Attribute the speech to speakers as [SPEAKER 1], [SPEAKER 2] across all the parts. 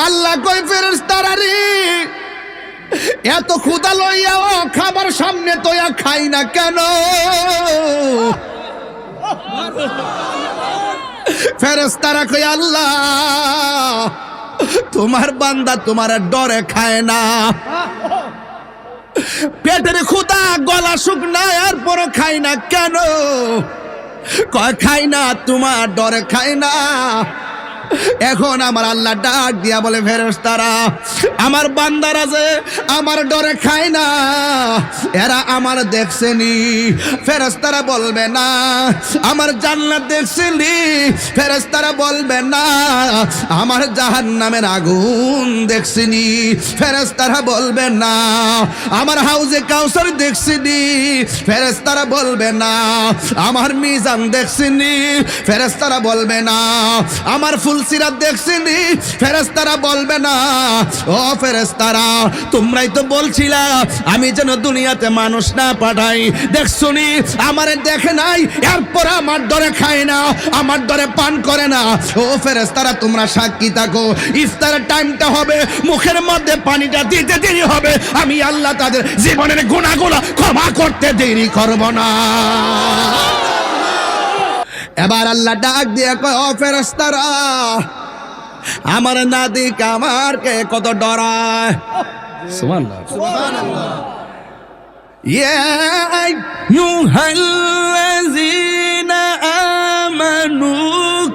[SPEAKER 1] আল্লাহ কই ফেরেশতারা রে, এত ক্ষুধা লইয়াও খাবার সামনে তোয়া খাই না কেন? ফেরেশতারা কই আল্লাহ, তোমার বান্দা তোমার ডরে খায় না। পেটের ক্ষুধা, গলা শুকনা, এরপর খাই না কেন? কয় খাই না তোমার ডরে খাই না। এখন আমার আল্লাহ ডাক দিয়া বলে ফেরেশতারা, আমার বান্দারা যে আমার ডরে খায় না, এরা আমার দেখছেনি। ফেরেশতারা বলবে না আমার জান্নাত দেখছেনি, ফেরেশতারা বলবে না আমার জাহান্নামের আগুন দেখছেনি, ফেরেশতারা বলবে না আমার হাউজে কাউসার দেখছেনি, ফেরেশতারা বলবে না আমার মিজান দেখছেনি, ফেরেশতারা বলবে না আমার ফুলসিরাত দেখছেনি, ফেরেশতারা বলবে না ও ফেরেশতারা তোমরাই তো বলছিলা আমি যেন দুনিয়াতে মানুষ না পাঠাই, দেখছনি আমারে দেখে নাই, এরপর আমার ডরে খায় না, আমার ডরে পান করে না। ও ফেরেশতারা তোমরা সাক্ষী থাকো, ইফতারের টাইমটা হবে, মুখের মধ্যে পানিটা দিতে দেরি হবে, আমি আল্লাহ তাদের জীবনের গুনাহগুলো ক্ষমা করতে দেরি করব না। এবার আল্লাহ ডাক দিয়ে কয় ও ফেরেশতারা আমার না দিক আমারকে কত ডরায়। সুবহানাল্লাহ। ইয়া আইয়ুহাল্লাযীনা আমানু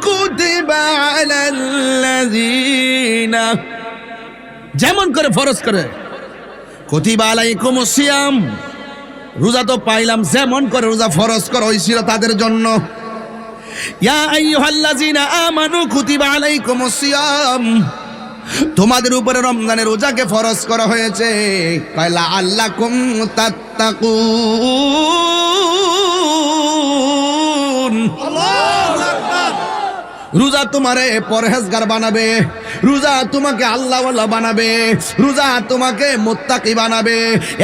[SPEAKER 1] কুতিবা আলাল্লাযীনা, যেমন করে ফরজ করে কুতিবা আলাইকুমুস সিয়াম, রোজা তো পাইলাম, যেমন করে রোজা ফরজ করা হয়েছিল তাদের জন্য। ইয়া আইয়ুহাল্লাযীনা আমানু কুতিবা আলাইকুমুস সিয়াম, তোমাদের উপরে রমজানের রোজাকে ফরজ করা হয়েছে কয়লা আল্লাকুম তাত্তাকুন। আল্লাহু আকবার। রোজা তোমারে পরহেজগার বানাবে, রোজা তোমাকে আল্লাহওয়ালা বানাবে, রোজা তোমাকে মুত্তাকি বানাবে।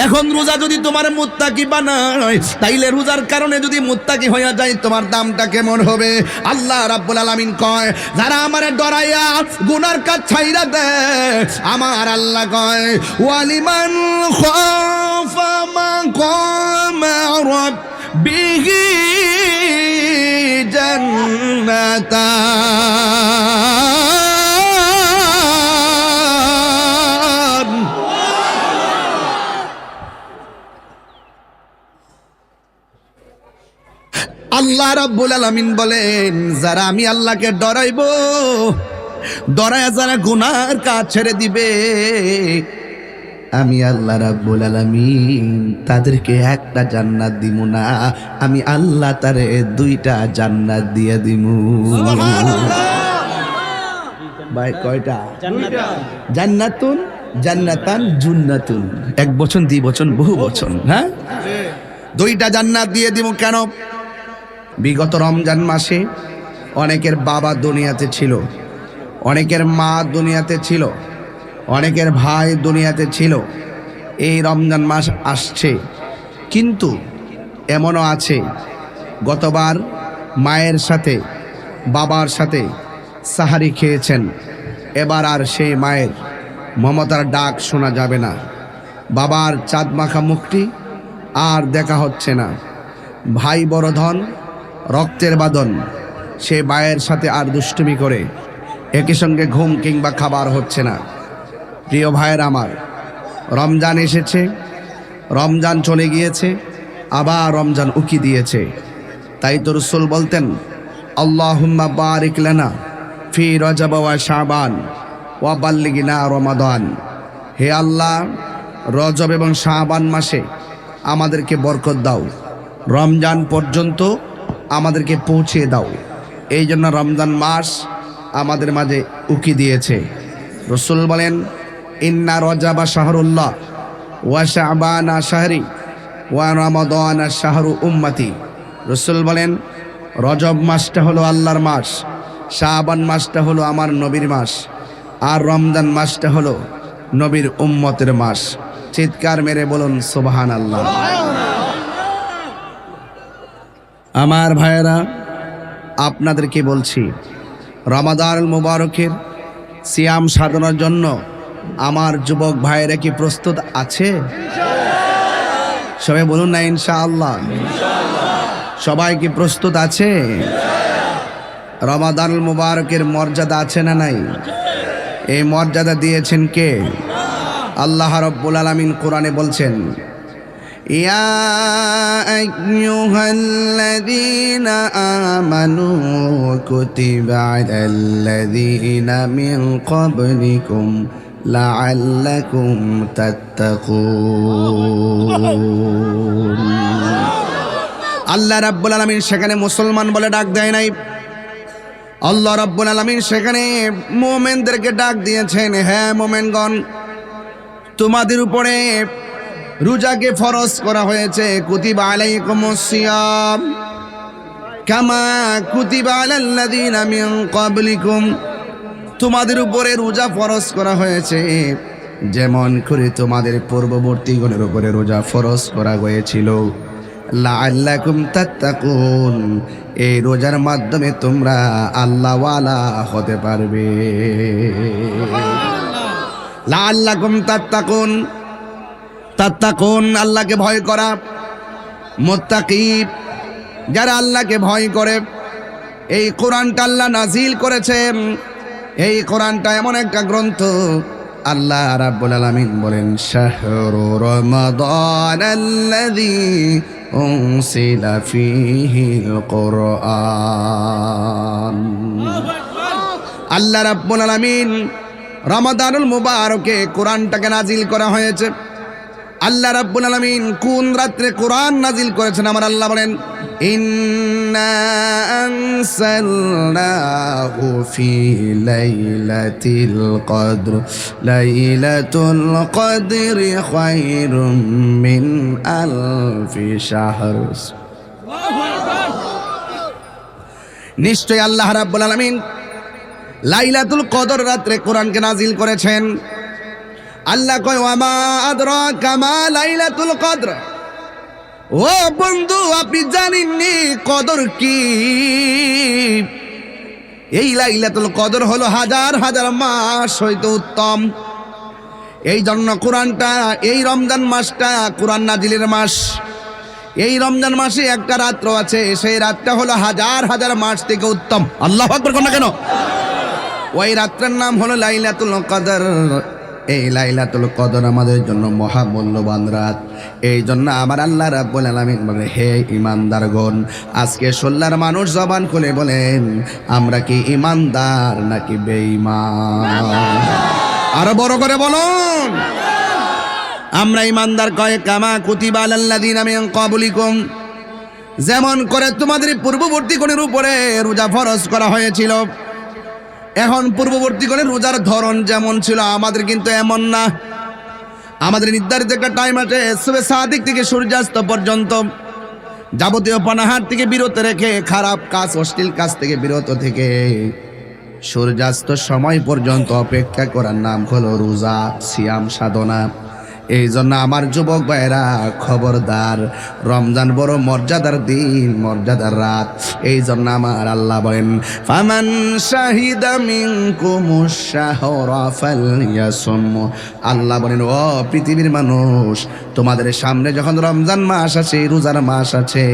[SPEAKER 1] এখন রোজা যদি তোমার মুত্তাকি বানায়, তাইলে রোজার কারণে যদি মুত্তাকি হয়ে যায় তোমার দামটা কেমন হবে? আল্লাহ রাব্বুল আলামিন কয় যারা আমারে ডরাইয়া গুনার কাজ ছাইরা দেয়, আমার আল্লাহ কয় ওয়ালিমান খাফা মাকামা রাব্বিহি জান্নাতান। আল্লাহ রাব্বুল আলামিন বলেন যারা আমি আল্লাহকে ডরাইবো, ডরায়া যারা গুনার কাজ ছেড়ে দিবে, আমি আল্লাহ রাব্বুল আলামিন তাদেরকে একটা জান্নাত দিমু না, আমি আল্লাহ তারে দুইটা জান্নাত দিয়ে দিমু। ভাই কয়টা? জান্নাতুন, জান্নাতান, জুন্নাতুন, এক বচন, দুই বচন, বহু বচন। হ্যাঁ, দুইটা জান্নাত দিয়ে দিমু। কেন? বিগত রমজান মাসে অনেকের বাবা দুনিয়াতে ছিল, অনেকের মা দুনিয়াতে ছিল, অনেকের ভাই দুনিয়াতে ছিল। এই রমজান মাস আসছে, কিন্তু এমনও আছে গতবার মায়ের সাথে বাবার সাথে সাহারি খেয়েছেন, এবার আর সেই মায়ের মমতার ডাক শোনা যাবে না, বাবার চাঁদ মাখা মুখটি আর দেখা হচ্ছে না, ভাই বড় ধন, রক্তের বাঁধন, সে মায়ের সাথে আর দুষ্টুমি করে একই সঙ্গে ঘুম কিংবা খাবার হচ্ছে না। প্রিয় ভাইয়ের আমার, রমজান এসেছে, রমজান চলে গিয়েছে, আবার রমজান উকি দিয়েছে। তাই তো রাসূল বলতেন আল্লাহুম্মা বারিক লানা ফি রজব ওয়া শাবান ওয়া বাল্লিগনা রমাদান। হে আল্লাহ, রজব এবং শাবান মাসে আমাদেরকে বরকত দাও, রমজান পর্যন্ত আমাদেরকে পৌঁছে দাও। এই জন্য রমজান মাস আমাদের মাঝে উকি দিয়েছে। রাসূল বলেন ইন্না রজাবা শাহরুল্লাহ ওয়া শাবানা শাহরি ওয়া রমাদানা শাহরু উম্মতি। রাসূল বলেন রজব মাসটা হলো আল্লাহর মাস, শাবান মাসটা হলো আমার নবীর মাস, আর রমজান মাসটা হলো নবীর উম্মতের মাস। চিৎকার মেরে বলুন সুবহানাল্লাহ। আমার ভাইয়েরা, আপনাদেরকে বলছি রমাদানুল মুবারকের সিয়াম সাধনার জন্য আমার যুবক ভাইয়েরা কি প্রস্তুত আছে? সবাই বলুন না ইনশাআল্লাহ। সবাই কি প্রস্তুত আছে? রমাদানুল মুবারকের মর্যাদা আছে না নাই? এই মর্যাদা দিয়েছেন কে? আল্লাহ রাব্বুল আলামিন কোরআনে বলছেন, ইয়া আইয়ুহাল্লাযীনা আমানু কুতিবা আলাল্লাযীনা মিন ক্বাবলিকুম লাআল্লাকুম তাত্তাকুন। আল্লাহ রাব্বুল আলামিন সেখানে মুসলমান বলে ডাক দেয় নাই, আল্লাহ রাব্বুল আলামিন সেখানে মুমিনদেরকে ডাক দিয়েছেন, হ্যাঁ মুমিনগণ, তোমাদের উপরে রোজাকে ফরজ করা হয়েছে। কুতিবা আলাইকুমুস সিয়াম কামা কুতিবা আলাল্লাযীনা মিন ক্বাবলিকুম, তোমাদের উপরে রোজা ফরজ করা হয়েছে যেমন করে তোমাদের পূর্ববর্তীগণের উপরে রোজা ফরজ করা হয়েছিল। লাআল্লাকুম তাত্তাকুন, এই রোজার মাধ্যমে তোমরা আল্লাহওয়ালা হতে পারবে। লাআল্লাকুম তাত্তাকুন, তাত্তাকুন আল্লাহকে ভয় করা, মুত্তাকি যারা আল্লাহকে ভয় করে। এই কোরআনটা আল্লাহ নাজিল করেছেন। এই কোরআনটা এমন একটা গ্রন্থ, আল্লাহ রাব্বুল আলামিন বলেন, শাহরু রমাদানাল্লাযী উনসিলা ফীহিল কুরআন। আল্লাহ রাব্বুল আলামিন রমাদানুল মুবারকে কোরআনটাকে নাজিল করা হয়েছে। আল্লাহ রাব্বুল আলামিন কোন রাত্রে কোরআন নাজিল করেছেন? আমার আল্লাহ বলেন, ইন্না আনসালনাহু ফি লাইলাতিল কদর, লাইলাতুল কদরি খায়রুম মিন আলফি শাহর। নিশ্চয় আল্লাহ রাব্বুল আলামিন লাইলাতুল কদর রাত্রে কোরআনকে নাজিল করেছেন। আল্লাহ কয়, ওয়ামা আদরাকা মা লাইলাতুল কদর। ও বন্ধু, আপনি জানেননি কদর কি? এই লাইলাতুল কদর হলো হাজার হাজার মাস হইতে উত্তম। এই জন্য কোরআনটা, এই রমজান মাসটা কোরআন নাজিলের মাস। এই রমজান মাসে একটা রাত্র আছে, সেই রাতটা হলো হাজার হাজার মাস থেকে উত্তম। আল্লাহু আকবার কোন না কেন? ওই রাত্রের নাম হলো লাইলাতুল কদর। এই লাইলাতুল কদর আমাদের জন্য মহামূল্যবান রাত। এই জন্য আমার আল্লাহ রাব্বুল আলামিন বলে, হে ঈমানদারগণ, আজকে সোল্লার মানুষ জবান খুলে বলেন, আমরা কি ঈমানদার নাকি বেঈমান? আরো বড় করে বলুন, আমরা ঈমানদার। কয়, কামা কুতিবা আলাল্লাযীনা মিন ক্বাবলিকুম, যেমন করে তোমাদের পূর্ববর্তীগণের উপরে রোজা ফরজ করা হয়েছিল। এখন পূর্ববর্তীগণের রোজার ধরন যেমন ছিল, আমাদের কিন্তু এমন না। আমাদের নির্ধারিত একটা টাইম আছে, সুবে সাদিক থেকে সূর্যাস্ত পর্যন্ত যাবতীয় পানাহার থেকে বিরত রেখে, খারাপ কাজ অশ্লীল কাজ থেকে বিরত থেকে সূর্যাস্ত সময় পর্যন্ত অপেক্ষা করার নাম হলো রোজা, সিয়াম সাধনা। এই জন্য আমার যুবক ভাইরা খবরদার, রমজান বড় মর্যাদার দিন, মর্যাদার রাত। এই জন্য আমার আল্লাহ বলেন, ফামান শাহিদা মিনকুমুশ শাহরা ফালইয়াসুম। আল্লাহ বলেন, ও পৃথিবীর মানুষ, তোমাদের সামনে যখন রমজান মাস আছে, রোজার মাস আছে,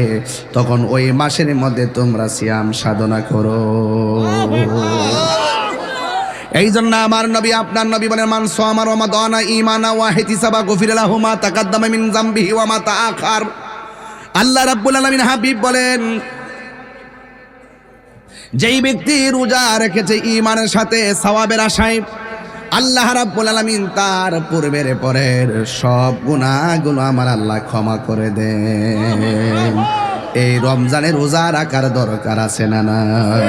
[SPEAKER 1] তখন ওই মাসের মধ্যে তোমরা সিয়াম সাধনা করো। এই জন্য আমার নবী, আপনার নবী বলেন, মান সামা রমাদানা ঈমানা ওয়া ইহতিসাবা গুফিরা লাহু মা তাকাদ্দামা মিন যামবিহি ওয়া মা তাআখার। আল্লাহ রাব্বুল আলামিন হাবিব বলেন, যেই ব্যক্তি রোজা রেখেছে ঈমানের সাথে, সওয়াবের আশায়, আল্লাহ রাব্বুল আলামিন তার পূর্বের পরের সব গুনাহগুলো আমার আল্লাহ ক্ষমা করে দেন। এই রমজানে রোজা রাখার দরকার আছে না নাই?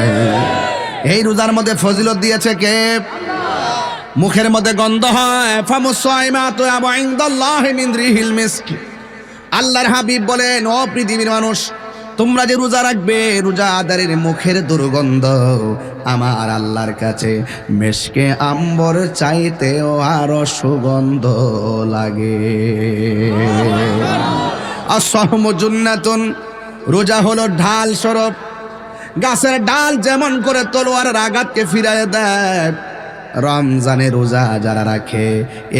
[SPEAKER 1] এই রোজার মধ্যে ফজিলত দিয়েছে কে? মুখের মধ্যে গন্ধ হয়, ফামুসাইমাতু ইনদাল্লাহি মিন রিহিল মিস্ক। আল্লাহর হাবিব বলেন, ও পৃথিবীর মানুষ, তোমরা যে রোজা রাখবে, রোজাদারের মুখের দুর্গন্ধ আমার আল্লাহর কাছে মেশকে আম্বর চাইতেও আরো সুগন্ধ লাগে। আসসাহমু জুন্নাতুন, রোজা হলো ঢাল স্বরূপ। গাছের ডাল যেমন করে তলোয়ারের আঘাতকে ফিরায় দেয়, রমজানে রোজা যারা রাখে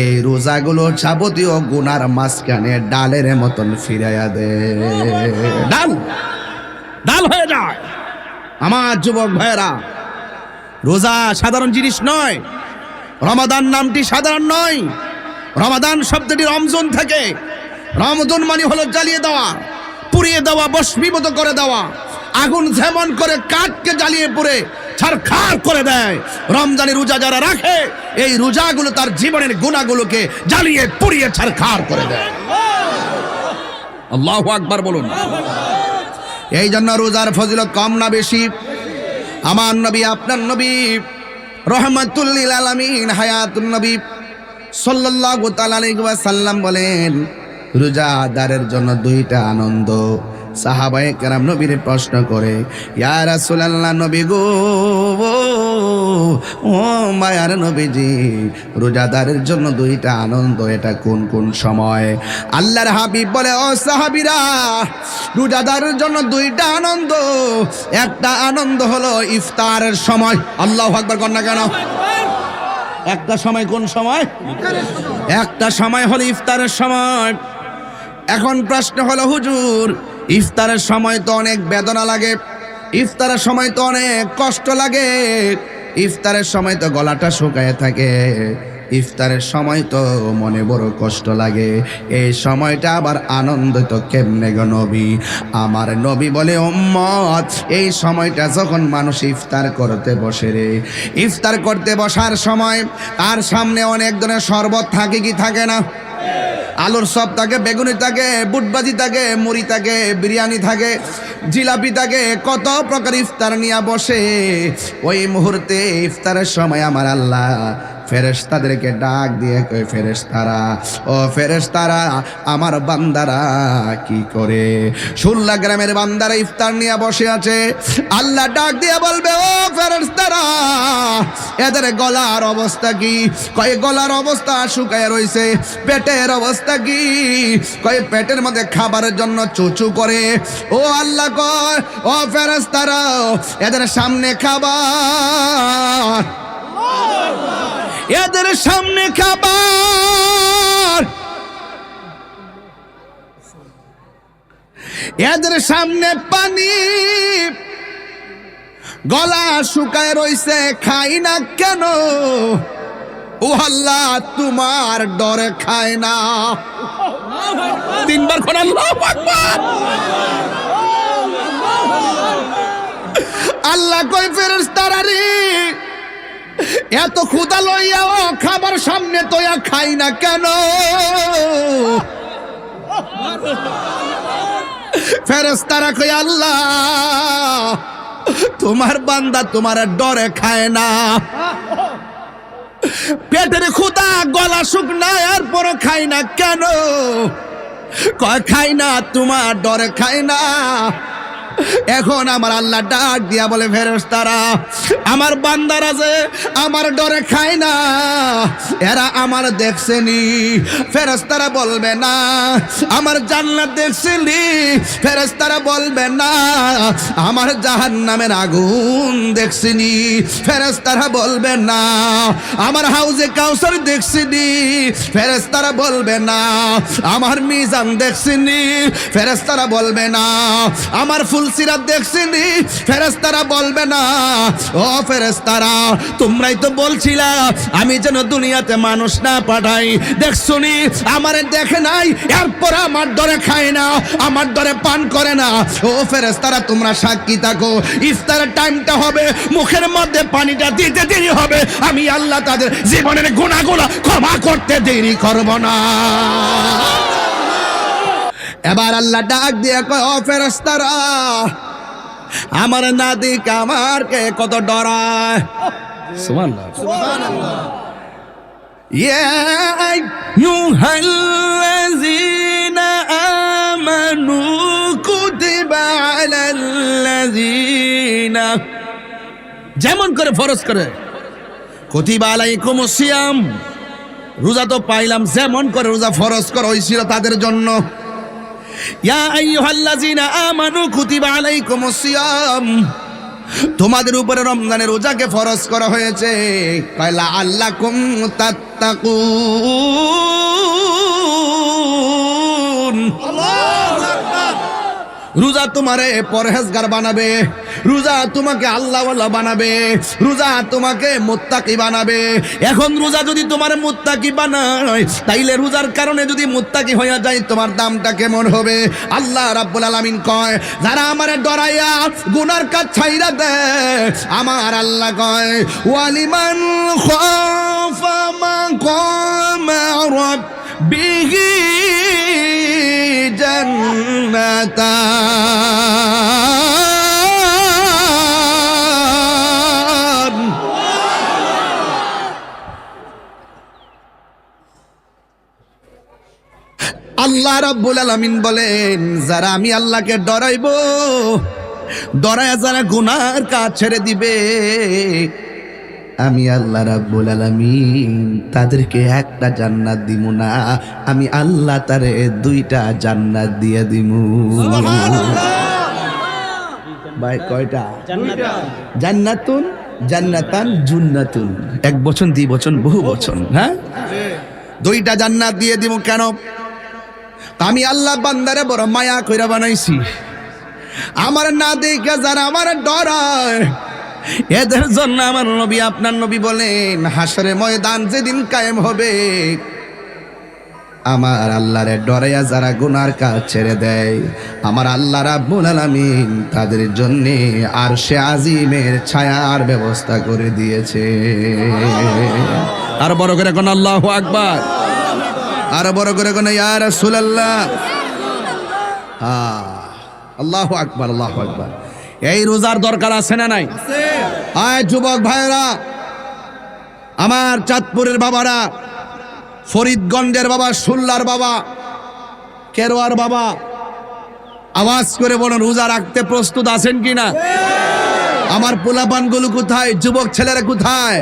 [SPEAKER 1] এই রোজাগুলো যাবতীয় গুনার মাঝখানে ডালের মতন ফিরাইয়া দে, ডাল ডাল হয়ে যায়। আমার যুবক ভাইয়েরা, রোজা সাধারণ জিনিস নয়, রমাদান নামটি সাধারণ নয়। রমাদান শব্দটি রমজান থেকে, রমজান মানে হলো জ্বালিয়ে দেওয়া, পুড়িয়ে দেওয়া, ভস্মীভূত করে দেওয়া। আগুন যেমন করে কাঠকে জ্বালিয়ে পুড়ে ছারখার করে দেয়, রমজানের রোজা যারা রাখে এই রোজাগুলো তার জীবনের গুনাহগুলোকে জ্বালিয়ে পুড়িয়ে ছারখার করে দেয়। আল্লাহু আকবার বলুন। এই জন্য রোজার ফজিলত কম না বেশি? আমার নবী, আপনার নবী রহমাতুল লিল আলামিন হায়াতুন নবী সাল্লাল্লাহু তাআলা আলাইহি ওয়াসাল্লাম বলেন, রোজাদারের জন্য দুইটা আনন্দ। সাহাবায়ে কেরাম নবীর প্রশ্ন করে, ইয়া রাসূলুল্লাহ, নবী গো, ও মায়ার নবীজি, রোজাদারের জন্য দুইটা আনন্দ, এটা কোন কোন সময়? আল্লাহর হাবিব বলে, ও সাহাবীরা, রোজাদারের জন্য দুইটা আনন্দ। একটা আনন্দ হলো ইফতারের সময়। আল্লাহু আকবার কর না কেন? একটা সময়, কোন সময়? একটা সময় হলো ইফতারের সময়। এখন প্রশ্ন হলো, হুজুর, ইফতারের সময় তো অনেক বেদনা লাগে, ইফতারের সময় তো অনেক কষ্ট লাগে, ইফতারের সময় তো গলাটা শুকায় থাকে, ইফতারের সময় তো মনে বড় কষ্ট লাগে, এই সময়টা আবার আনন্দিত কেমনে গো নবী? আমার নবী বলে, উম্মত, এই সময়টা যখন মানুষ ইফতার করতে বসে রে, ইফতার করতে বসার সময় তার সামনে অনেক ধরনের শরবত থাকে কি থাকে না? আলুর চপ থাকে, বেগুনি থাকে, বুটবাজি থাকে, মুড়ি থাকে, বিরিয়ানি থাকে, জিলাপি থাকে, কত প্রকার ইফতার নিয়ে বসে। ওই মুহূর্তে ইফতারের সময় আমার আল্লাহ ফেরেশতাদেরকে ডাক দিয়ে কই, ফেরেশতারা, ও ফেরেশতারা, আমার বান্দারা কি করে? 16 গ্রামের বান্দারা ইফতার নিয়ে বসে আছে। আল্লাহ ডাক দিয়ে বলবে, ও ফেরেশতারা, এদের গলার অবস্থা কি? কয় গলার অবস্থা শুকায় রইছে। পেটের অবস্থা কি? কয় পেটের মধ্যে খাবারের জন্য চুচু করে। ও আল্লাহ কয়, ও ফেরেশতারা, এদের সামনে খাবার, এদের সামনে খাবার, এদের সামনে পানি, গলা শুকায় রইছে, খাই না কেন? ও আল্লাহ, তোমার ডরে খায় না। তিনবার কোন আল্লাহু আকবার। আল্লাহ কই, ফেরেশতারা রে, এত ক্ষুধা লইয়াও খাবার সামনে তোয়া খাই না কেন? ফেরেশতারা কই, আল্লাহ, তোমার বান্দা তোমার ডরে খায় না। পেটের ক্ষুধা, গলা শুকনা, এরপর খাই না কেন? কয় খাই না, তোমার ডরে খাই না। এখন আমার আল্লাহ ডাক দিয়া বলে, ফেরেশতারা, আমার বান্দারা যে আমার ডরে খায় না, এরা আমার দেখছেনি? ফেরেশতারা বলবে না। আমার জান্নাত দেখছেনি? ফেরেশতারা বলবে না। আমার জাহান্নামের আগুন দেখছেনি? ফেরেশতারা বলবে না। আমার হাউজে কাউসার দেখছেনি? ফেরেশতারা বলবে না। আমার মিজান দেখছেনি? ফেরেশতারা বলবে না। আমার ফুলসিরাত দেখছেনি? ফেরেশতারা বলবে না। ও ফেরেশতারা, তোমরাই তো বলছিলা আমি যেন দুনিয়াতে মানুষ না পাঠাই, দেখছনি আমারে দেখে নাই, এরপর আমার ডরে খায় না, আমার ডরে পান করে না। ও ফেরেশতারা, তোমরা সাক্ষী থাকো, ইফতারের টাইমটা হবে, মুখের মধ্যে পানিটা দিতে দেরি হবে, আমি আল্লাহ তাদের জীবনের গুনাহগুলো ক্ষমা করতে দেরি করব না। এবার আল্লাহ ডাক দিয়ে কয়, ও ফেরেশতারা, আমার নাদিক আমারকে কত ডরায়। সুবহানাল্লাহ, সুবহানাল্লাহ। ইয়া আইয়ুহাল্লাযীনা আমানু কুতিবা আলাল্লাযীনা, যেমন করে ফরজ করে, কুতিবা আলাইকুমুস সিয়াম, রোজা তো পাইলাম, যেমন করে রোজা ফরজ করা হয়েছিল তাদের জন্য। ইয়া আইয়ুহাল্লাযীনা আমানু কুতিবা আলাইকুমুস সিয়াম, তোমাদের উপরে রমজানের রোজাকে ফরজ করা হয়েছে কয়লা আল্লাকুম তাত্তাকুন। রোজা তোমারে পরহেজগার বানাবে, রোজা তোমাকে আল্লাহওয়ালা বানাবে, রোজা তোমাকে মুত্তাকি বানাবে। এখন রোজা যদি তোমার মুত্তাকি বানায়, তাইলে রোজার কারণে যদি মুত্তাকি হয়ে যায় তোমার দামটা কেমন হবে? আল্লাহ রাব্বুল আলামিন কয়, যারা আমারে ডরাইয়া গুনার কাজ ছাইরা দেয়, আমার আল্লাহ কয় ওয়ালিমান খাফা মাকামা রাব্বিহি জান্নাতান। আল্লাহ রাব্বুল আলামিন বলেন, যারা আমি আল্লাহকে ডরাইবো, ডরায়া যারা গুনার কাজ ছেড়ে দিবে, আমি আল্লাহ রাব্বুল আলামিন তাদেরকে একটা জান্নাত দিব না, আমি আল্লাহ তারে দুইটা জান্নাত দিয়ে দিমু। ভাই কয়টা? জান্নাতুন জান্নাতান জুন্নাতুন। এক বচন, দুই বচন, বহু বচন। হ্যাঁ, দুইটা জান্নাত দিয়ে দিব। কেন? আমি আল্লাহ বান্দারে বড় মায়া কইরা বানাইছি। আমার না দেখে যারা আমার ডরায়, এদের জন্য আমার নবী, আপনার নবী বলেন, হাসরের ময়দান যেদিন কায়েম হবে, আমার আল্লাহরে ডরাইয়া যারা গুনার কাজ ছেড়ে দেয়, আমার আল্লাহ রাব্বুল আলামিন তাদের জন্য আরশে আজিমের ছায়ার ব্যবস্থা করে দিয়েছে। আর বড় করে কোন আল্লাহু আকবার, আর বড় করে কোন ইয়া রাসূলুল্লাহ। আল্লাহু আকবার, আল্লাহু আকবার। এই রোজার দরকার আছে না নাই? আয় যুবক ভাইরা, আমার চাঁদপুরের বাবারা, ফরিদগঞ্জের বাবা, সুল্লার বাবা, কেরোয়ার বাবা, আওয়াজ করে বলুন, রোজা রাখতে প্রস্তুত আছেন কিনা? আমার পোলাপানগুলো কোথায়? যুবক ছেলেরা কোথায়?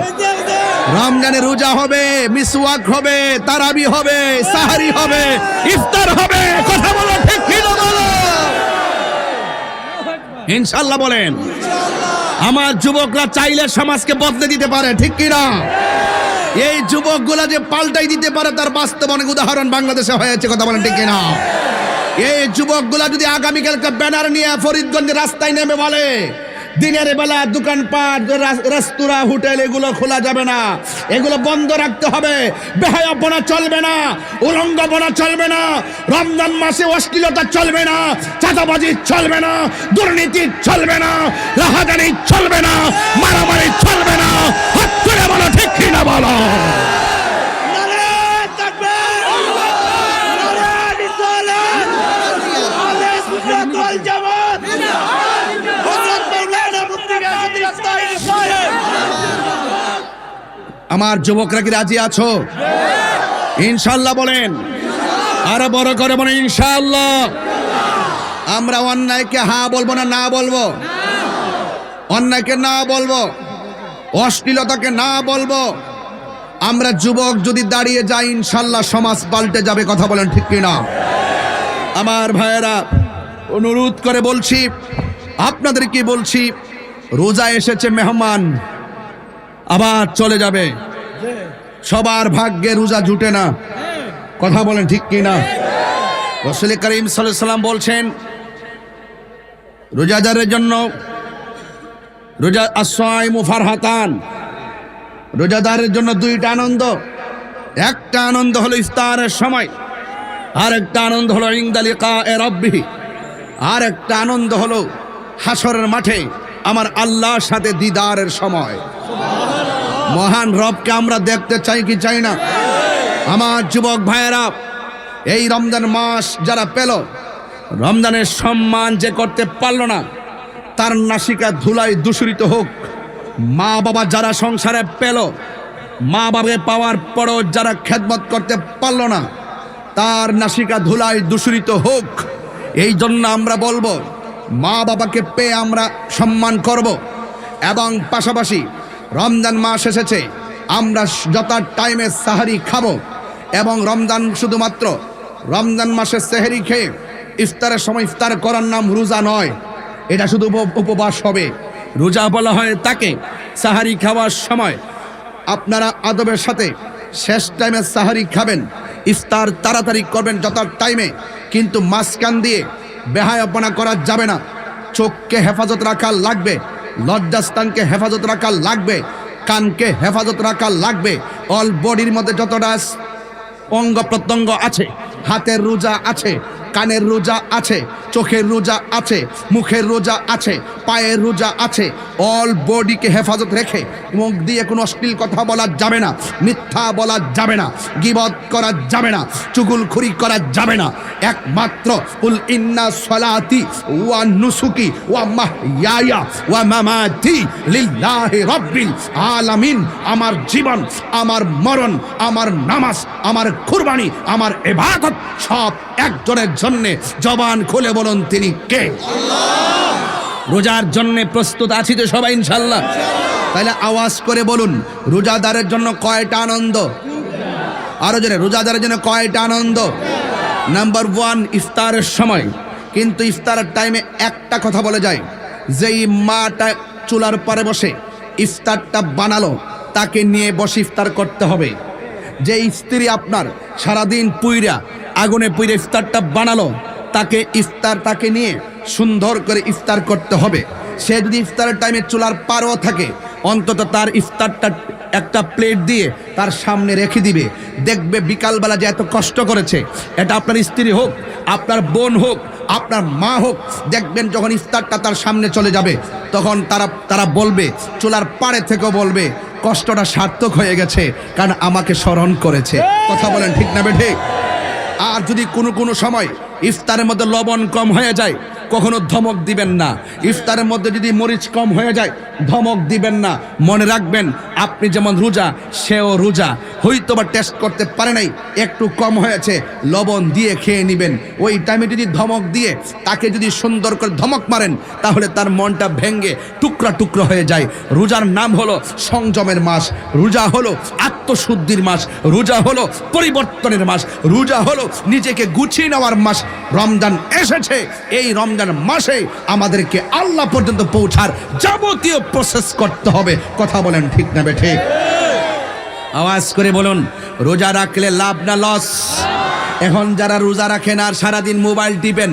[SPEAKER 1] রমজানে রোজা হবে, মিসওয়াক হবে, তারাবি হবে, সাহারি হবে, ইফতার হবে। কথা বলো, ঠিক কি না বলো? ইনশাআল্লাহ বলেন। আমার যুবকরা চাইলে সমাজকে বদলে দিতে পারে, ঠিক কি না? এই যুবকগুলা যে পাল্টাই দিতে পারে, তার বাস্তব অনেক উদাহরণ বাংলাদেশে হয়েছে। কথা বলেন, ঠিক কি না? এই যুবকগুলা যদি আগামীকালকে ব্যানার নিয়ে ফরিদগঞ্জের রাস্তায় নেমে বলে, দিনের বেলা দোকানপাট, রেস্তোরাঁ, হোটেল এগুলো খোলা যাবে না, এগুলো বন্ধ রাখতে হবে, বেহায়াপনা চলবে না, উলঙ্গপনা চলবে না, রমজান মাসে অশ্লীলতা চলবে না, চাঁদাবাজি চলবে না, দুর্নীতি চলবে না, রাহাজানি চলবে না, মারামারি চলবে না। হাত তুলে বলো, ঠিক কি না বলো? আমার যুবকরা কি রাজি আছো? ইনশাআল্লাহ বলেন, আরো বড় করে বলেন ইনশাআল্লাহ। আমরা অন্যায়কে হ্যাঁ বলবো না, না বলবো? অন্যায়কে না বলবো, অশ্লীলতাকে না বলবো। আমরা যুবক যদি দাঁড়িয়ে যাই, ইনশাআল্লাহ সমাজ পাল্টে যাবে। কথা বলেন, ঠিক কিনা? আমার ভাইয়েরা, অনুরোধ করে বলছি, আপনাদের কি বলছি, রোজা এসেছে মেহমান, আবার চলে যাবে। সবার ভাগ্যে রোজা জুটে না। কথা বলেন, ঠিক কি না? রাসূল করিম সাল্লাল্লাহু আলাইহি ওয়াসাল্লাম বলছেন, রোজাদারের জন্য রোজা আস-সাইমু ফারহাতান, রোজাদারের জন্য দুইটা আনন্দ। একটা আনন্দ হলো ইফতারের সময়, আর একটা আনন্দ হলো ইনদা লিকায়ে রাব্বিহি, আর একটা আনন্দ হলো হাসরের মাঠে আমার আল্লাহর সাথে দিদারের সময়। মহান রবকে আমরা দেখতে চাই কি চাই না? আমার যুবক ভাইয়েরা, এই রমজান মাস যারা পেল, রমজানের সম্মান যে করতে পারল না, তার নাসিকা ধুলায় দূষিত হোক। মা বাবা যারা সংসারে পেল, মা বাবাকে পাওয়ার পরও যারা খেদমত করতে পারল না, তার নাসিকা ধুলায় দূষিত হোক। এই জন্য আমরা বলবো, মা বাবাকে পেয়ে আমরা সম্মান করব, এবং পাশাপাশি রমজান মাস এসেছে, আমরা যত টাইমে সাহারি খাবো, এবং রমজান শুধুমাত্র রমজান মাসে সেহরি খেয়ে ইফতারের সময় ইফতার করার নাম রোজা নয়, এটা শুধু উপবাস হবে। রোজা বলা হয় তাকে। সাহারি খাওয়ার সময় আপনারা আদবের সাথে শেষ টাইমে সাহারি খাবেন, ইফতার তাড়াতাড়ি করবেন যত টাইমে, কিন্তু মাঝখান দিয়ে বেহায়াপনা করা যাবে না। চোখকে হেফাজত রাখা লাগবে, লজ্জাস্থানকে হেফাজত রাখা লাগবে, কানকে হেফাজত রাখা লাগবে। অল বডির মধ্যে যতটা অঙ্গ প্রত্যঙ্গ আছে, হাতের রোজা আছে, কানের রোজা আছে, চোখের রোজা আছে, মুখের রোজা আছে, পায়ের রোজা আছে। অল বডিকে হেফাজত রেখে মুখ দিয়ে কোনো অশ্লীল কথা বলা যাবে না, মিথ্যা বলা যাবে না, গীবত করা যাবে না, চুগলখড়ি করা যাবে না। একমাত্র কুল ইন্না সলাতি ওয়া নুসুকি ওয়া মাহইয়ায়া ওয়া মামাতি লিল্লাহি রাব্বিল আলামিন। আমার জীবন, আমার মরণ, আমার নামাজ, আমার কুরবানি, আমার ইবাদত সব একজনের জন্য। জবান খুলে বলুন তিনি কে? আল্লাহ। রোজার জন্য প্রস্তুত আছি তো সবাই ইনশাআল্লাহ? তাহলে আওয়াজ করে বলুন, রোজাদারের জন্য কয়টা আনন্দ? আরো জোরে, রোজাদারের জন্য কয়টা আনন্দ? নাম্বার 1, ইফতারের সময়। কিন্তু ইফতারের টাইমে একটা কথা বলে যায়, যেই মাটা চুলার পরে বসে ইফতারটা বানালো তাকে নিয়ে বসে ইফতার করতে হবে। যে স্ত্রী আপনার সারাদিন পুইরা আগুনে পুইরা ইফতারটা বানালো তাকে নিয়ে সুন্দর করে ইফতার করতে হবে। সে যদি ইফতারের টাইমে চুলার পারও থাকে, অন্তত তার ইফতারটা একটা প্লেট দিয়ে তার সামনে রেখে দিবে। দেখবে বিকালবেলা যে এত কষ্ট করেছে, এটা আপনার স্ত্রী হোক, আপনার বোন হোক, আপনার মা হোক, দেখবেন যখন ইফতারটা তার সামনে চলে যাবে তখন তারা বলবে, চুলার পাড়ে থেকেও বলবে, কষ্টটা সার্থক হয়ে গেছে, কারণ আমাকে স্মরণ করেছে। কথা বলেন ঠিক না বেঠিক? আর যদি কোনো সময় ইফতারের মধ্যে লবণ কম হয়ে যায়, কখনো ধমক দিবেন না। ইফতারের মধ্যে যদি মরিচ কম হয়ে যায়, ধমক দিবেন না। মনে রাখবেন, আপনি যেমন রোজা, সেও রোজা। হয়তো বা টেস্ট করতে পারে নাই, একটু কম হয়েছে, লবণ দিয়ে খেয়ে নেবেন। ওই টাইমে যদি ধমক দিয়ে তাকে যদি সুন্দর করে ধমক মারেন, তাহলে তার মনটা ভেঙে টুকরা টুকরা হয়ে যায়। রোজার নাম হলো সংযমের মাস, রোজা হলো আত্মশুদ্ধির মাস, রোজা হলো পরিবর্তনের মাস, রোজা হলো নিজেকে গুছিয়ে নেওয়ার মাস। রমজান এসেছে, এই রমজান মাসে আমাদেরকে আল্লাহ পর্যন্ত পৌঁছার যাবতীয় প্রসেস করতে হবে। কথা বলেন ঠিক না বেঠিক? আওয়াজ করে বলুন, রোজা রাখলে লাভ না লস? এখন যারা রোজা রাখেন আর সারাদিন মোবাইল টিপেন,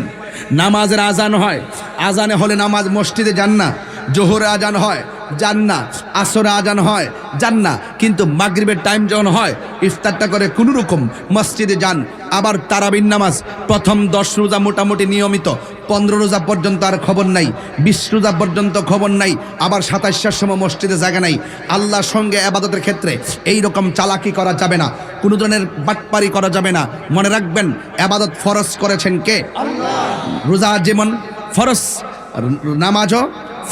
[SPEAKER 1] নামাজের আজান হয়, আজানে হলে নামাজ মসজিদে যান না, জোহরে আজান হয় যান না, আসরে আজান হয় যান না, কিন্তু মাগরিবের টাইম যখন হয় ইফতারটা করে কোনো রকম মসজিদে যান। আবার তারাবির নামাজ প্রথম 10 রোজা মোটামুটি নিয়মিত, 15 রোজা পর্যন্ত আর খবর নাই, 20 রোজা পর্যন্ত খবর নাই, আবার 27টার সময় মসজিদে জায়গা নাই। আল্লাহর সঙ্গে ইবাদতের ক্ষেত্রে এই রকম চালাকি করা যাবে না, কোনো ধরনের বাটপারি করা যাবে না। মনে রাখবেন, ইবাদত ফরজ করেছেন কে? আল্লাহ। রোজা যেমন ফরজ, নামাজও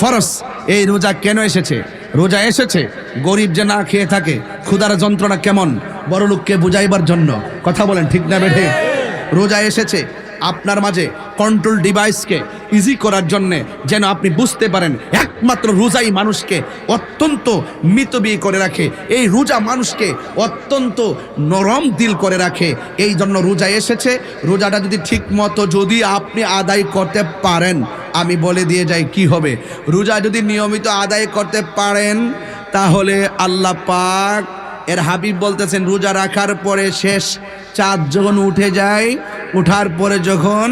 [SPEAKER 1] ফরজ। এই রোজা কেন এসেছে? রোজা এসেছে গরিব যে না খেয়ে থাকে, ক্ষুধার যন্ত্রণা কেমন, বড় লোককে বুঝাইবার জন্য। কথা বলেন ঠিক না বেঠে? রোজা এসেছে আপনার মাঝে কন্ট্রোল ডিভাইসকে ইজি করার জন্যে, যেন আপনি বুঝতে পারেন একমাত্র রোজাই মানুষকে অত্যন্ত মিতব্যয়ী করে রাখে, এই রোজা মানুষকে অত্যন্ত নরম দিল করে রাখে। এই জন্য রোজা এসেছে। রোজাটা যদি ঠিক মতো যদি আপনি আদায় করতে পারেন, আমি বলে দিয়ে যাই কি হবে। রোজা যদি নিয়মিত আদায় করতে পারেন, তাহলে আল্লাহ পাক এর হাবিব বলতেছেন, রোজা রাখার পরে শেষ চাঁদ যখন উঠে যায়, উঠার পরে যখন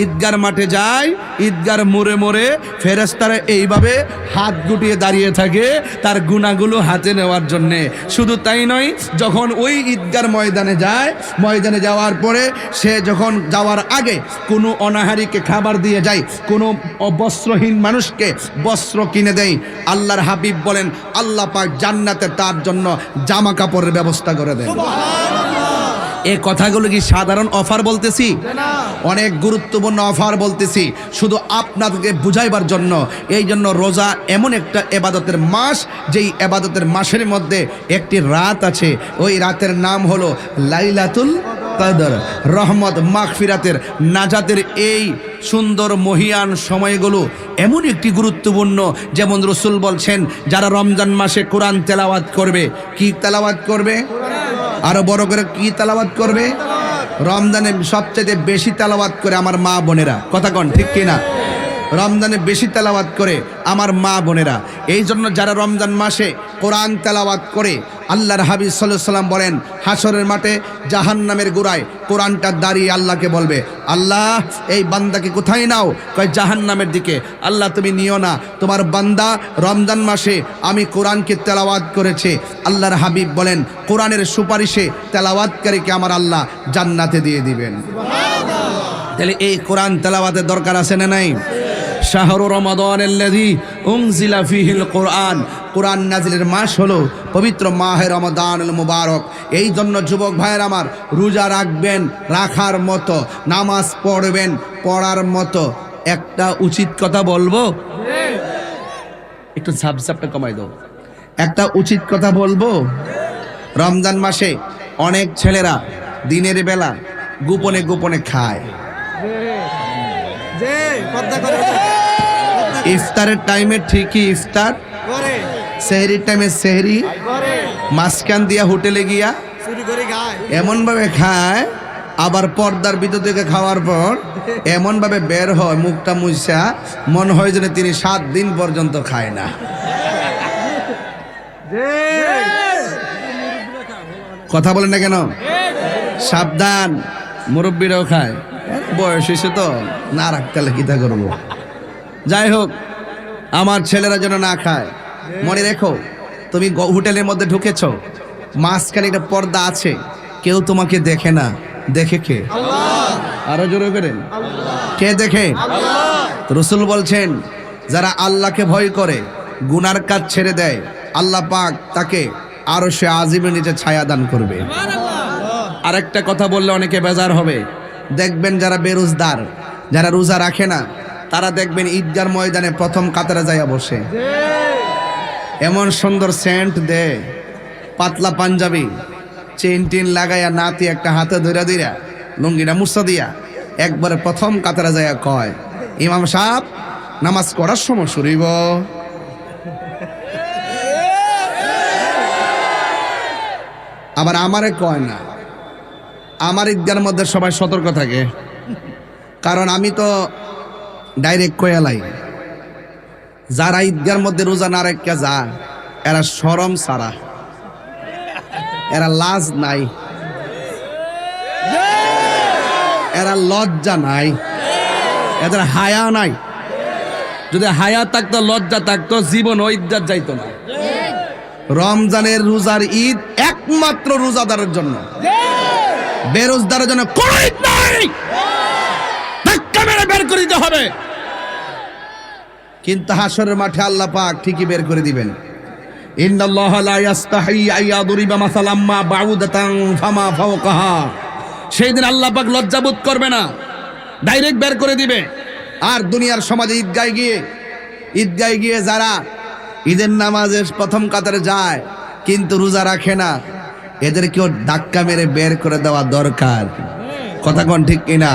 [SPEAKER 1] ঈদগার মাঠে যায়, ঈদগার মোড়ে মোড়ে ফেরেশতারা এইভাবে হাত গুটিয়ে দাঁড়িয়ে থাকে তার গুনাহগুলো হাতে নেওয়ার জন্যে। শুধু তাই নয়, যখন ওই ঈদগার ময়দানে যায়, ময়দানে যাওয়ার পরে সে যখন যাওয়ার আগে কোনো অনাহারীকে খাবার দিয়ে যায়, কোনো বস্ত্রহীন মানুষকে বস্ত্র কিনে দেয়, আল্লাহর হাবিব বলেন আল্লাহ পাক জান্নাতে তার জন্য জামা কাপড়ের ব্যবস্থা করে দেন। এই কথাগুলো কি সাধারণ অফার বলতেছি? অনেক গুরুত্বপূর্ণ অফার বলতেছি, শুধু আপনাদেরকে বুঝাইবার জন্য। এই জন্য রোজা এমন একটা ইবাদতের মাস, যেই ইবাদতের মাসের মধ্যে একটি রাত আছে, ওই রাতের নাম হলো লাইলাতুল কদর। রহমত, মাগফিরাতের, নাজাতের এই সুন্দর মহিয়ান সময়গুলো এমন একটি গুরুত্বপূর্ণ। যেমন রসুল বলছেন, যারা রমজান মাসে কোরআন তেলাওয়াত করবে, কি তেলাওয়াত করবে? আরো বড় করে কি তেলাওয়াত করবে? রমজানে সবচেয়ে বেশি তেলাওয়াত করে আমার মা বোনেরা। কথা কন ঠিক কিনা? রমজানে বেশি তেলাওয়াত করে আমার মা বোনেরা। এই জন্য যারা রমজান মাসে কোরআন তেলাওয়াত করে, আল্লাহর হাবিব সাল্লাল্লাহু আলাইহি ওয়াসাল্লাম বলেন হাসরের মাঠে জাহান্নামের গোড়ায় কোরআনটা দাঁড়িয়ে আল্লাহকে বলবে, আল্লাহ এই বান্দাকে কোথায় নাও? কয় জাহান্নামের দিকে। আল্লাহ তুমি নিও না, তোমার বান্দা রমজান মাসে আমি কোরআনকে তেলাওয়াত করেছে। আল্লাহর হাবিব বলেন কোরআনের সুপারিশে তেলাওয়াতকারীকে আমার আল্লাহ জান্নাতে দিয়ে দিবেন। তাহলে এই কোরআন তেলাওয়াতের দরকার আছে না নাই? শাহরু রমাদানাল্লাযী উনজিলা ফীহিল কোরআন, কোরআন নাজিলের মাস হলো পবিত্র মাহে রমাদানুল মুবারক। এই জন্য যুবক ভাইয়ের আমার, রোজা রাখবেন রাখার মতো, নামাজ পড়বেন পড়ার মতো। একটা উচিত কথা বলবো, একটু ঝাপঝাপটা কমাই দাও। একটা উচিত কথা বলবো, রমজান মাসে অনেক ছেলেরা দিনের বেলা গোপনে গোপনে খায়। ইফতারের টাইমে ঠিকই ইফতার, সেহরির টাইমে সেহরি, মাঝখান দিয়া হোটেলে গিয়া এমন ভাবে খায়, আবার পর্দার ভিতর থেকে খাওয়ার পর এমন ভাবে বের হয় মুখটা মুছা, মনে হয় যেন তিনি 7 দিন পর্যন্ত খায় না। কথা বলেন না কেন? সাবধান, মুরব্বীরাও খায়, বয়স এসে তো না রাখতে কিতা করবো। যাই হোক, আমার ছেলেরা যেন না খায়। মনে রেখো, তুমি হোটেলের মধ্যে ঢুকেছ, মাঝখানে একটা পর্দা আছে, কেউ তোমাকে দেখে না। দেখে কে? আরো জোরে করেন, কে দেখে? রাসূল বলছেন যারা আল্লাহকে ভয় করে, গুনার কাজ ছেড়ে দেয়, আল্লাহ পাক তাকে আরশে আজিমের নিচে ছায়া দান করবে। আরেকটা কথা বললে অনেকে বেজার হবে, দেখবেন যারা বেরোজদার, যারা রোজা রাখে না, তারা দেখবেন ঈদগার ময়দানে প্রথম কাতারে যাইয়া বসে, এমন সুন্দর সেন্ট দে, পাতলা পাঞ্জাবি, চেইন টিন লাগাইয়া, নাতি একটা হাতে ধইরা দিরা, লুঙ্গিটা মুছা দিয়া একবারে প্রথম কাতারে যাইয়া কয়, ইমাম সাহেব নামাজ পড়ার সময় শুরুইব। আবার আমারে কয় না, আমার ঈদগার মধ্যে সবাই সতর্ক থাকে, কারণ আমি তো ডাইরেক্ট কয়ালাই, যারা ঈদগার মধ্যে রোজা না রেখে যায় এরা শরম সারা, এরা লাজ নাই, এরা লজ্জা নাই, এদের হায়া নাই। যদি হায়া থাকতো, লজ্জা থাকতো, জীবন ও ইজ্জত যাইতো না। রমজানের রোজার ঈদ একমাত্র রোজাদারের জন্য, বেরোজদারের জন্য কোনো ঈদ নাই। ধাক্কা মেরে বের করে দিতে হবে, কিন্তু হাসরের মাঠে আল্লাহ পাক ঠিকই বের করে দিবেন। ইন্নাল্লাহ লা ইস্তাহি আইয়াদরিবা মাসালাম মা বাউদাতান ফামা ফাওকাহা। সেই দিন আল্লাহ পাক লজ্জাবোধ করবে না, ডাইরেক্ট বের করে দিবে। আর দুনিয়ার সমাজে ঈদগায় গিয়ে যারা ঈদের নামাজের প্রথম কাতারে যায় কিন্তু রোজা রাখে না, এদেরকেও ধাক্কা মেরে বের করে দেওয়া দরকার। কথা কোন ঠিক কিনা?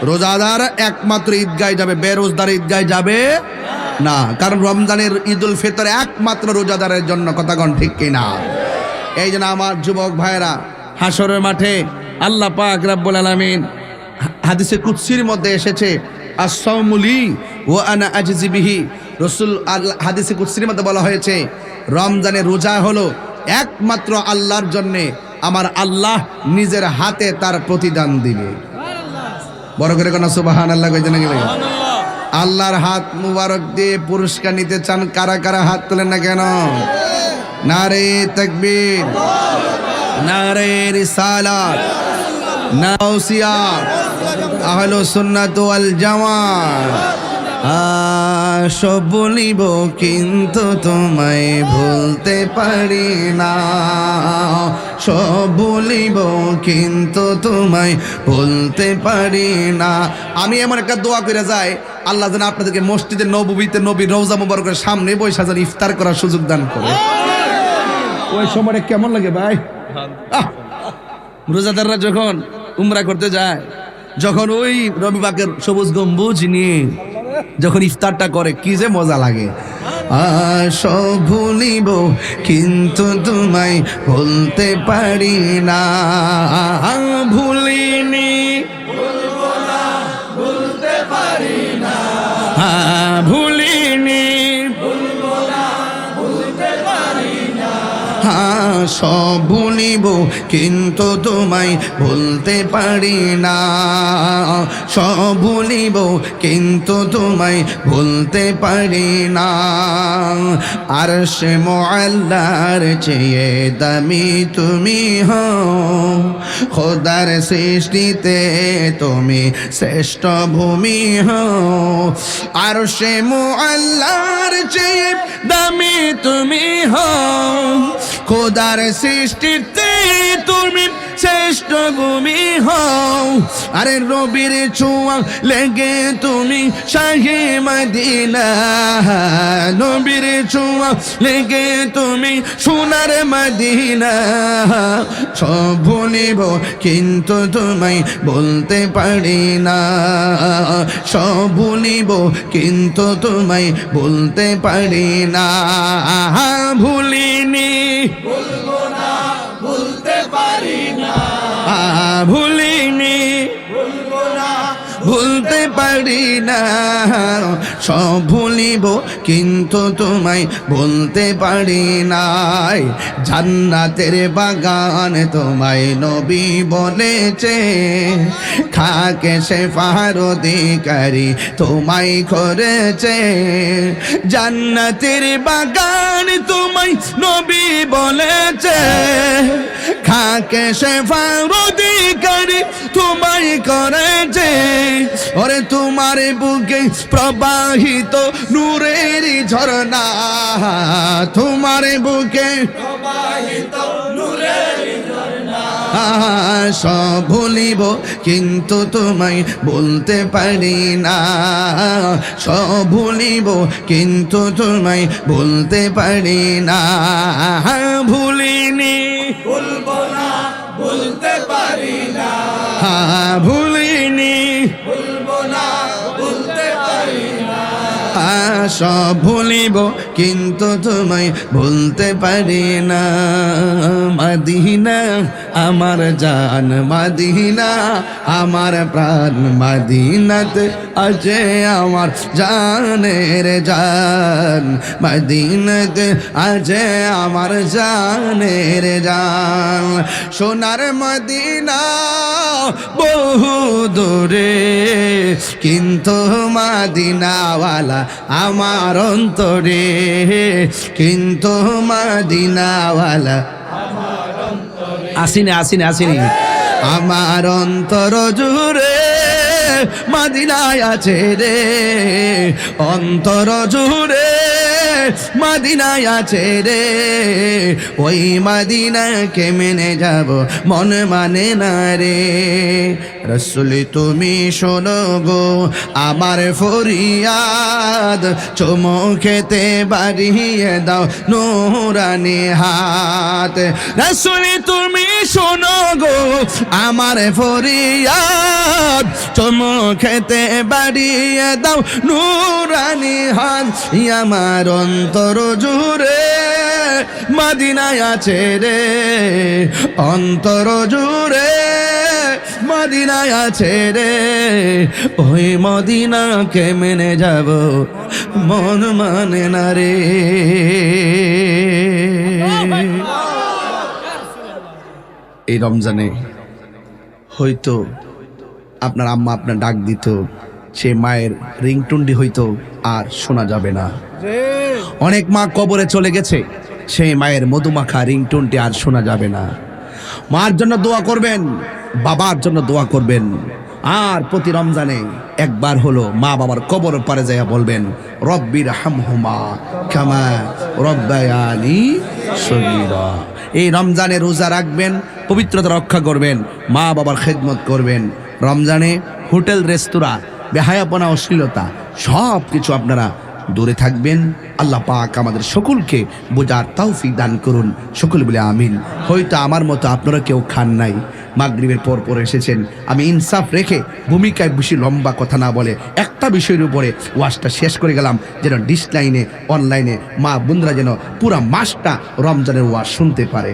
[SPEAKER 1] রোজাদার একমাত্র ঈদগায় যাবে, বেরোজদার ঈদগায় যাবে না, কারণ রমজানের ঈদুল ফিতর একমাত্র রোজাদারের জন্য। কথা কোন ঠিক কিনা? এই জন্য আমার যুবক ভাইরা, হাসরের মাঠে আল্লাহ পাক রব্বুল আলামিন হাদিসে কুদসির মধ্যে এসেছে, as-sawmu li wa ana ajzi bihi। রাসূল হাদিসে কুদসির মধ্যে বলা হয়েছে, রমজানের রোজা হলো একমাত্র আল্লাহর জন্য, আমার আল্লাহ নিজের হাতে তার প্রতিদান দিবে। বড় করে কোন সুবহানাল্লাহ কইতে নাকি ভাই? আল্লাহর হাত মুবারক দিয়ে পুরস্কার নিতে চান কারা কারা? হাত তোলেন না কেন? নারে তাকবীর, নারে রিসালাত, নাউসিয়াত, আহলুস সুন্নাত ওয়াল জামাত। সব বলিব কিন্তু তোমায় ভুলতে পারি না, সব বলিব কিন্তু তোমায় ভুলতে পারি না। আমি এমন একটা দোয়া করে যাই, আল্লাহ যেন আপনাদেরকে মসজিদে নববীতে নবীর রওজা মুবারকের সামনে বসে যেন ইফতার করার সুযোগ দান করে। ওই সময়টা কেমন লাগে ভাই? রোজাদাররা যখন উমরা করতে যায়, যখন ওই রবি পাকের সবুজ গম্বুজ নিয়ে যখন ইফতারটা করে, কি যে মজা লাগে। সব ভুলিব কিন্তু তোমায় ভুলতে পারি না, ভুলিনি ভুলবো না, ভুলতে পারি না, ভুলিনি সব ভুলিব কিন্তু তোমায় ভুলতে পারি না, সব ভুলিব কিন্তু তোমায় ভুলতে পারি না। আরশে মুআল্লার চেয়ে দামি তুমি হও, খোদার সৃষ্টিতে তুমি শ্রেষ্ঠ ভূমি হও। আরশে মুআল্লার চেয়ে দামি তুমি হও, খোদার সৃষ্টিতে তুমি শ্রেষ্ঠ ভূমি হও। আরে রবির ছোঁয়া লেগে তুমি শাহে মদিনা, নবীর ছোঁয়া লেগে তুমি সোনার মদিনা। সব ভুলিব কিন্তু তোমায় বলতে পারি না, সব ভুলিব কিন্তু তোমায় বলতে পারি না। ভুলিনি
[SPEAKER 2] ভুলবো না, ভুলতে পারি না,
[SPEAKER 1] ভুলিনি
[SPEAKER 2] ভুলবো না,
[SPEAKER 1] ভুলতে পারি না। সব ভুলিব কিন্তু তোমায় বলতে পারি নাই। জান্নাতের বাগান তোমায় নবী বলেছে, খাকে শেফার অধিকারী তোমায় করেছে। জান্নাতের বাগান তোমায় নবী বলেছে, খাকে শেফার অধিকারী তোমায় করেছে। ওরে তোমার বুকে প্রবাহিত নূরের ঝরনা, তোমার বুকে
[SPEAKER 2] প্রবাহিত নূরের ঝরনা।
[SPEAKER 1] সব ভুলিব কিন্তু তোমায় বলতে পারি না, সব ভুলিব কিন্তু তোমায় বলতে পারি না। ভুলিনি
[SPEAKER 2] ভুলবো না, ভুলতে পারি না,
[SPEAKER 1] ভুলিনি
[SPEAKER 2] ভুলবো না, ভুলতে পারি না।
[SPEAKER 1] সব ভুলিব কিন্তু তোমায় ভুলতে পারি না। মদিনা আমার জান, মদিনা আমার প্রাণ, মদিনাতে আছে আমার জানের জান, মদিনাতে আছে আমার জানের জান। সোনার মদিনা বহু দূরে কিন্তু মদিনাওয়ালা আমার অন্তরে, কিন্তু মদিনাওয়ালা আসিনি আসিনি আসিনি আমার অন্তর জুড়ে মদিনায় আছে রে, অন্তর জুড়ে মদিনায় আছে রে। ওই মদিনাকে মেনে যাব মন মানে না রে। রসুল তুমি শোনো গো আমার ফরিয়াদ, চুমুকেতে বাড়িয়ে দাও নূরানি হাত। রসুল তুমি শোনো গো আমার ফরিয়াদ, চুমুকেতে বাড়িয়ে দাও নূরানি হাত। আমার অন্তর জুড়ে মদিনায় আছে রে, অন্তর জুড়ে মদিনায় আছে রে। ওই মদিনাকে মেনে যাব মন মানে না রে। এই রমজানে হয়তো আপনার আম্মা আপনার ডাক দিত, সে মায়ের রিংটুন্ডি হয়তো আর শোনা যাবে না। অনেক মা কবরে চলে গেছে, সেই মায়ের মধুমাখা রিংটুনটি আর শোনা যাবে না। মার জন্য দোয়া করবেন, বাবার জন্য দোয়া করবেন। আর প্রতি রমজানে একবার হলো মা বাবার কবর পারে যাইয়া বলবেন, রব্বির হামহুমা কামা রব্বায়ানি সগীরা। এই রমজানে রোজা রাখবেন, পবিত্রতা রক্ষা করবেন, মা বাবার খেদমত করবেন। রমজানে হোটেল রেস্তোরাঁ, বেহায়াপনা, অশ্লীলতা সব কিছু আপনারা দূরে থাকবেন। আল্লাহ পাক আমাদের সকলকে বোঝার তৌফিক দান করুন, সকল বলে আমিন। হয়তো আমার মতো আপনারা কেউ খান নাই, মাগরিবের পর এসেছেন। আমি ইনসাফ রেখে ভূমিকায় বেশি লম্বা কথা না বলে একটা বিষয়ের উপরে ওয়াজটা শেষ করে গেলাম, যেন ডিসলাইনে অনলাইনে মা বোনরা যেন পুরা মাসটা রমজানের ওয়াজ শুনতে পারে।